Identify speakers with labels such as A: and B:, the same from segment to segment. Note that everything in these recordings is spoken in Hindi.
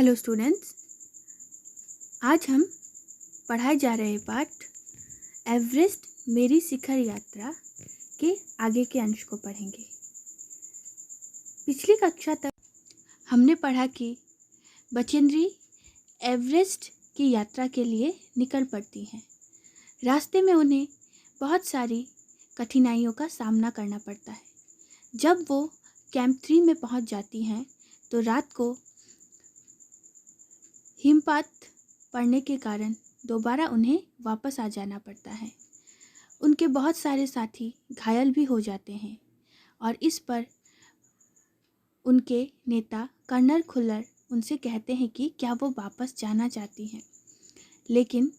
A: हेलो स्टूडेंट्स, आज हम पढ़ाए जा रहे पाठ एवरेस्ट मेरी शिखर यात्रा के आगे के अंश को पढ़ेंगे। पिछली कक्षा तक हमने पढ़ा कि बचेंद्री एवरेस्ट की यात्रा के लिए निकल पड़ती हैं। रास्ते में उन्हें बहुत सारी कठिनाइयों का सामना करना पड़ता है। जब वो कैंप 3 में पहुंच जाती हैं तो रात को हिमपात पड़ने के कारण दोबारा उन्हें वापस आ जाना पड़ता है। उनके बहुत सारे साथी घायल भी हो जाते हैं और इस पर उनके नेता कर्नल खुल्लर उनसे कहते हैं कि क्या वो वापस जाना चाहती हैं, लेकिन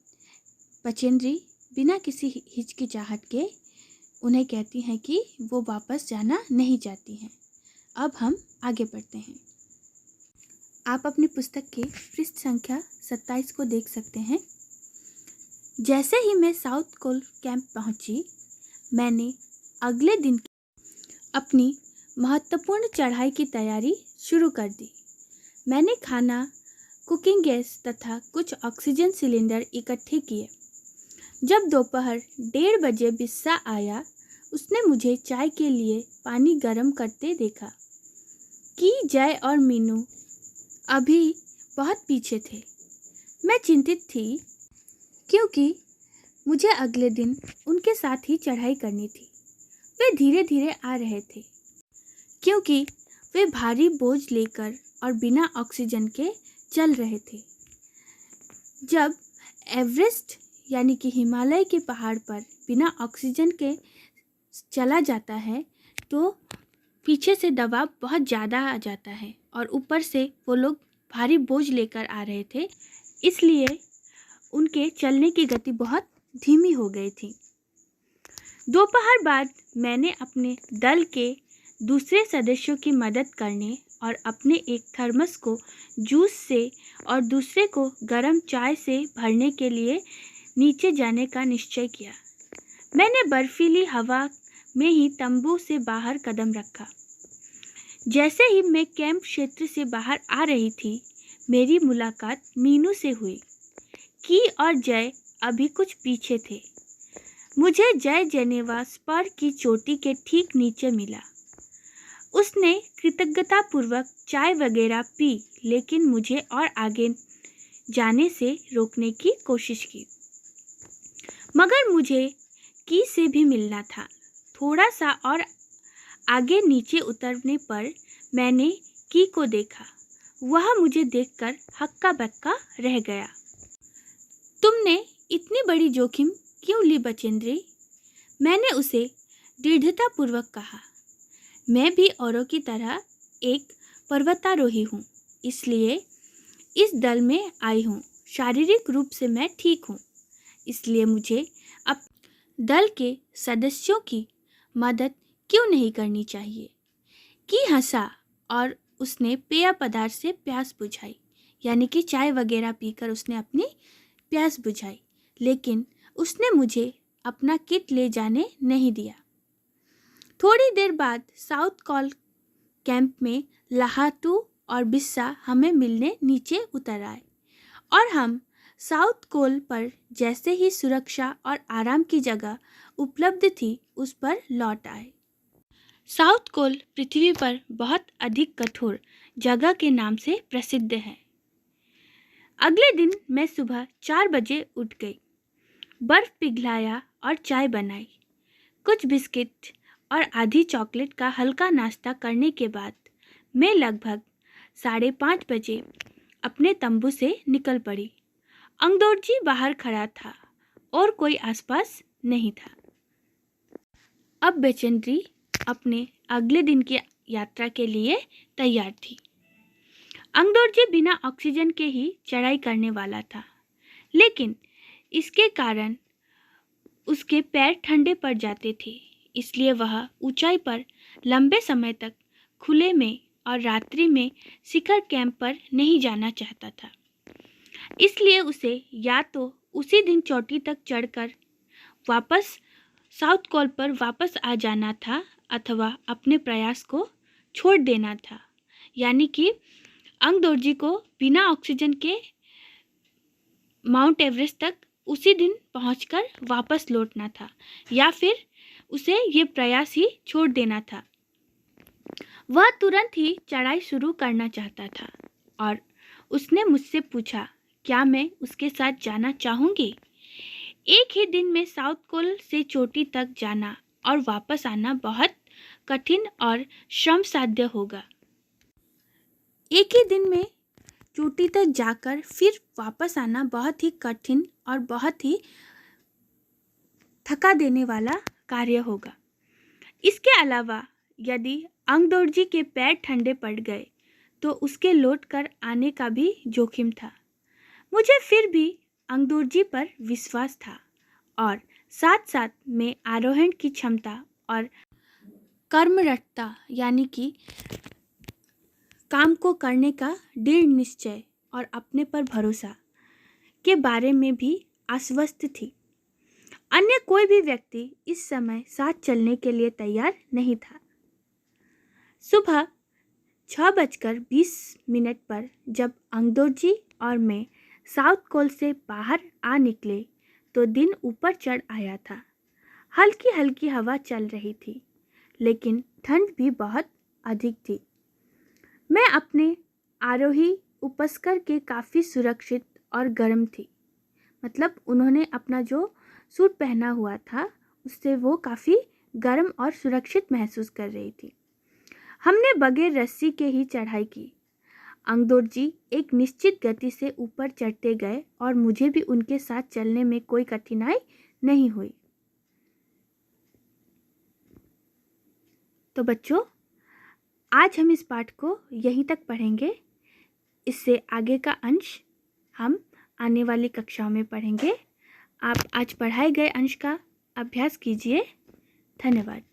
A: बचेंद्री बिना किसी हिचकिचाहट के उन्हें कहती हैं कि वो वापस जाना नहीं चाहती हैं। अब हम आगे बढ़ते हैं। आप अपनी पुस्तक के पृष्ठ संख्या 27 को देख सकते हैं। जैसे ही मैं साउथ कोल कैंप पहुंची, मैंने अगले दिन अपनी महत्वपूर्ण चढ़ाई की तैयारी शुरू कर दी। मैंने खाना, कुकिंग गैस तथा कुछ ऑक्सीजन सिलेंडर इकट्ठे किए। जब दोपहर 1:30 बजे बिस्सा आया, उसने मुझे चाय के लिए पानी गर्म करते देखा कि जय और मीनू अभी बहुत पीछे थे। मैं चिंतित थी क्योंकि मुझे अगले दिन उनके साथ ही चढ़ाई करनी थी। वे धीरे धीरे आ रहे थे क्योंकि वे भारी बोझ लेकर और बिना ऑक्सीजन के चल रहे थे। जब एवरेस्ट यानी कि हिमालय के पहाड़ पर बिना ऑक्सीजन के चला जाता है तो पीछे से दबाव बहुत ज़्यादा आ जाता है और ऊपर से वो लोग भारी बोझ लेकर आ रहे थे, इसलिए उनके चलने की गति बहुत धीमी हो गई थी। दोपहर बाद मैंने अपने दल के दूसरे सदस्यों की मदद करने और अपने एक थर्मस को जूस से और दूसरे को गर्म चाय से भरने के लिए नीचे जाने का निश्चय किया। मैंने बर्फीली हवा में ही तंबू से बाहर कदम रखा। जैसे ही मैं कैंप क्षेत्र से बाहर आ रही थी, मेरी मुलाकात मीनू से हुई। की और जय अभी कुछ पीछे थे। मुझे जय जेनेवा स्पर की चोटी के ठीक नीचे मिला। उसने कृतज्ञतापूर्वक चाय वगैरह पी, लेकिन मुझे और आगे जाने से रोकने की कोशिश की। मगर मुझे की से भी मिलना था। थोड़ा सा और आगे नीचे उतरने पर मैंने की को देखा। वह मुझे देखकर हक्का बक्का रह गया। तुमने इतनी बड़ी जोखिम क्यों ली बचेंद्री? मैंने उसे दृढ़तापूर्वक कहा। मैं भी औरों की तरह एक पर्वतारोही हूँ, इसलिए इस दल में आई हूँ। शारीरिक रूप से मैं ठीक हूँ, इसलिए मुझे अब दल के सदस्यों की मदद क्यों नहीं करनी चाहिए? की हंसा और उसने पेय पदार्थ से प्यास बुझाई, यानी कि चाय वगैरह पीकर उसने अपनी प्यास बुझाई, लेकिन उसने मुझे अपना किट ले जाने नहीं दिया। थोड़ी देर बाद साउथ कोल कैंप में लाहाटू और बिस्सा हमें मिलने नीचे उतर आए और हम साउथ कोल पर जैसे ही सुरक्षा और आराम की जगह उपलब्ध थी, उस पर लौट आए। साउथ कोल पृथ्वी पर बहुत अधिक कठोर जगह के नाम से प्रसिद्ध है। अगले दिन मैं सुबह 4 बजे उठ गई, बर्फ पिघलाया और चाय बनाई। कुछ बिस्किट और आधी चॉकलेट का हल्का नाश्ता करने के बाद मैं लगभग 5:30 बजे अपने तंबू से निकल पड़ी। अंगदोर्जी बाहर खड़ा था और कोई आसपास नहीं था। अब बचेंद्री अपने अगले दिन की यात्रा के लिए तैयार थी। अंगदोर्जी बिना ऑक्सीजन के ही चढ़ाई करने वाला था, लेकिन इसके कारण उसके पैर ठंडे पड़ जाते थे, इसलिए वह ऊंचाई पर लंबे समय तक खुले में और रात्रि में शिखर कैंप पर नहीं जाना चाहता था। इसलिए उसे या तो उसी दिन चोटी तक चढ़कर वापस साउथ कोल पर वापस आ जाना था अथवा अपने प्रयास को छोड़ देना था, यानी कि अंगदोर्जी को बिना ऑक्सीजन के माउंट एवरेस्ट तक उसी दिन पहुंचकर वापस लौटना था, या फिर उसे ये प्रयास ही छोड़ देना था। वह तुरंत ही चढ़ाई शुरू करना चाहता था और उसने मुझसे पूछा क्या मैं उसके साथ जाना चाहूँगी। एक ही दिन में साउथ पोल से चोटी तक जाना और वापस आना बहुत कठिन और श्रम साध्य होगा। एक ही दिन में चोटी तक जाकर फिर वापस आना बहुत ही कठिन और बहुत ही थका देने वाला कार्य होगा। इसके अलावा यदि अंगदोर्जी के पैर ठंडे पड़ गए तो उसके लौट कर आने का भी जोखिम था। मुझे फिर भी अंगदोर्जी पर विश्वास था और साथ साथ में आरोहण की क्षमता और कर्मरतता यानी कि काम को करने का दृढ़ निश्चय और अपने पर भरोसा के बारे में भी आश्वस्त थी। अन्य कोई भी व्यक्ति इस समय साथ चलने के लिए तैयार नहीं था। सुबह 6:20 पर जब अंगदोर्जी और मैं साउथ पोल से बाहर आ निकले तो दिन ऊपर चढ़ आया था। हल्की हल्की हवा चल रही थी, लेकिन ठंड भी बहुत अधिक थी। मैं अपने आरोही उपस्कर के काफ़ी सुरक्षित और गर्म थी। मतलब उन्होंने अपना जो सूट पहना हुआ था उससे वो काफ़ी गर्म और सुरक्षित महसूस कर रही थी। हमने बगैर रस्सी के ही चढ़ाई की। अंगदोर्जी एक निश्चित गति से ऊपर चढ़ते गए और मुझे भी उनके साथ चलने में कोई कठिनाई नहीं हुई। तो बच्चों, आज हम इस पाठ को यहीं तक पढ़ेंगे। इससे आगे का अंश हम आने वाली कक्षाओं में पढ़ेंगे। आप आज पढ़ाए गए अंश का अभ्यास कीजिए। धन्यवाद।